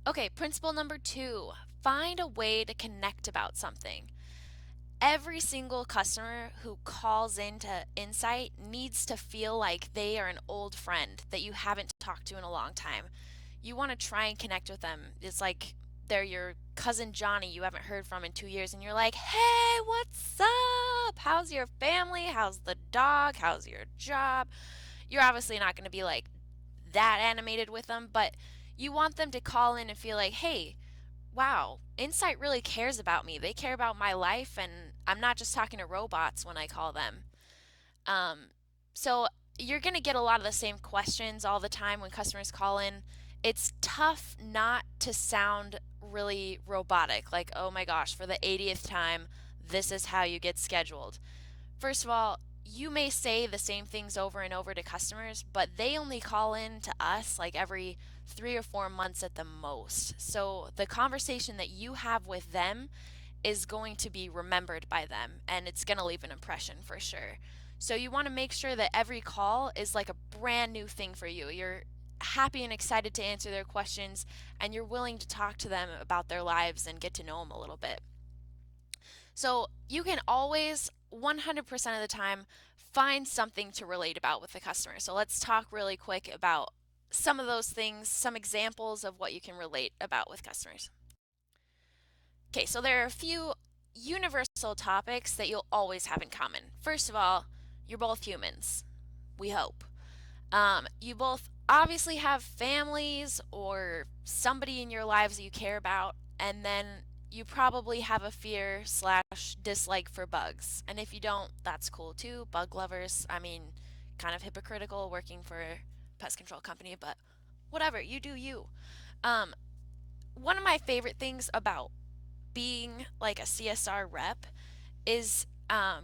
Okay, principle number 2, find a way to connect about something. Every single customer who calls into Insight needs to feel like they are an old friend that you haven't talked to in a long time. You want to try and connect with them. It's like they're your cousin Johnny you haven't heard from in 2 years, and you're like, hey, what's up? How's your family? How's the dog? How's your job? You're obviously not going to be like that animated with them, but you want them to call in and feel like, hey, wow, Insight really cares about me. They care about my life, and I'm not just talking to robots when I call them. Um, so you're going to get a lot of the same questions all the time when customers call in. It's tough not to sound really robotic, like, oh my gosh, for the 80th time, this is how you get scheduled. First of all, you may say the same things over and over to customers, but they only call in to us like every 3 or 4 months at the most. So the conversation that you have with them is going to be remembered by them, and it's going to leave an impression for sure. So you want to make sure that every call is like a brand new thing for you. You're happy and excited to answer their questions, and you're willing to talk to them about their lives and get to know them a little bit. So you can always 100% of the time find something to relate about with the customer. So let's talk really quick about some of those things, some examples of what you can relate about with customers. Okay, so there are a few universal topics that you'll always have in common. First of all, you're both humans, we hope. You both obviously have families or somebody in your lives that you care about, and then you probably have a fear slash dislike for bugs. And if you don't, that's cool too. Bug lovers, I mean, kind of hypocritical working for a pest control company, but whatever, you do you. Um, One of my favorite things about being like a CSR rep is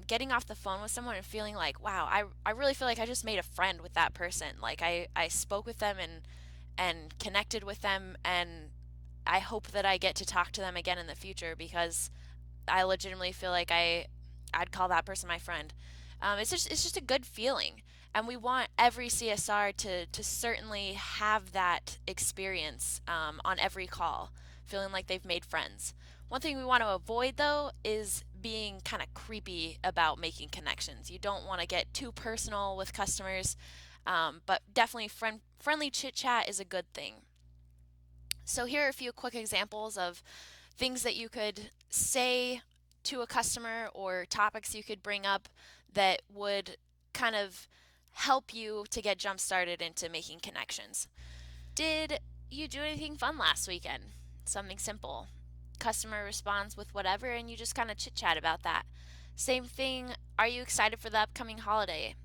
getting off the phone with someone and feeling like, wow, I really feel like I just made a friend with that person. Like I spoke with them and connected with them, and I hope that I get to talk to them again in the future because I legitimately feel like I'd call that person my friend. It's just a good feeling, and we want every CSR to certainly have that experience on every call, feeling like they've made friends. One thing we want to avoid though is being kind of creepy about making connections. You don't want to get too personal with customers, but definitely friendly chit chat is a good thing. So here are a few quick examples of things that you could say to a customer or topics you could bring up that would kind of help you to get jump started into making connections. Did you do anything fun last weekend? Something simple. Customer responds with whatever, and you just kind of chit chat about that. Same thing, are you excited for the upcoming holiday?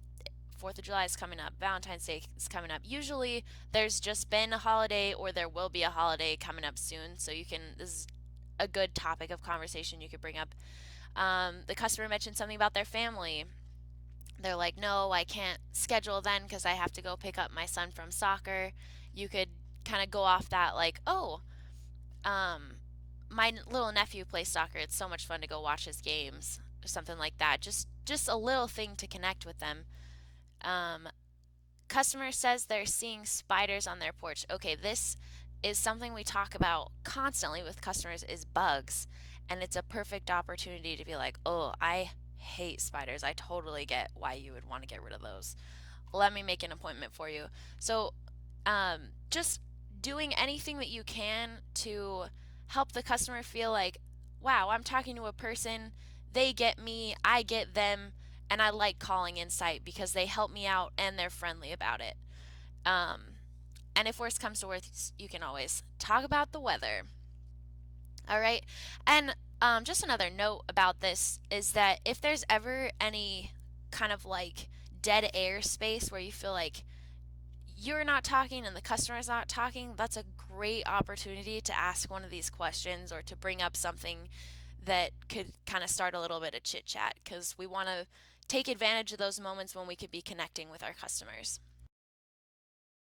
4th of July is coming up, Valentine's Day is coming up. Usually there's just been a holiday or there will be a holiday coming up soon, so this is a good topic of conversation you could bring up. The customer mentioned something about their family. They're like, no, I can't schedule then because I have to go pick up my son from soccer. You could kind of go off that, like, oh, um, my little nephew plays soccer. It's so much fun to go watch his games or something like that. Just a little thing to connect with them. Um, Customer says they're seeing spiders on their porch. Okay, this is something we talk about constantly with customers is bugs, and it's a perfect opportunity to be like, "Oh, I hate spiders. I totally get why you would want to get rid of those. Let me make an appointment for you." So, just doing anything that you can to help the customer feel like, "Wow, I'm talking to a person. They get me, I get them." And I like calling Insight because they help me out and they're friendly about it. Um, and if worst comes to worst, you can always talk about the weather. All right. And just another note about this is that if there's ever any kind of like dead air space where you feel like you're not talking and the customer's not talking, that's a great opportunity to ask one of these questions or to bring up something that could kind of start a little bit of chit chat because we want to take advantage of those moments when we could be connecting with our customers.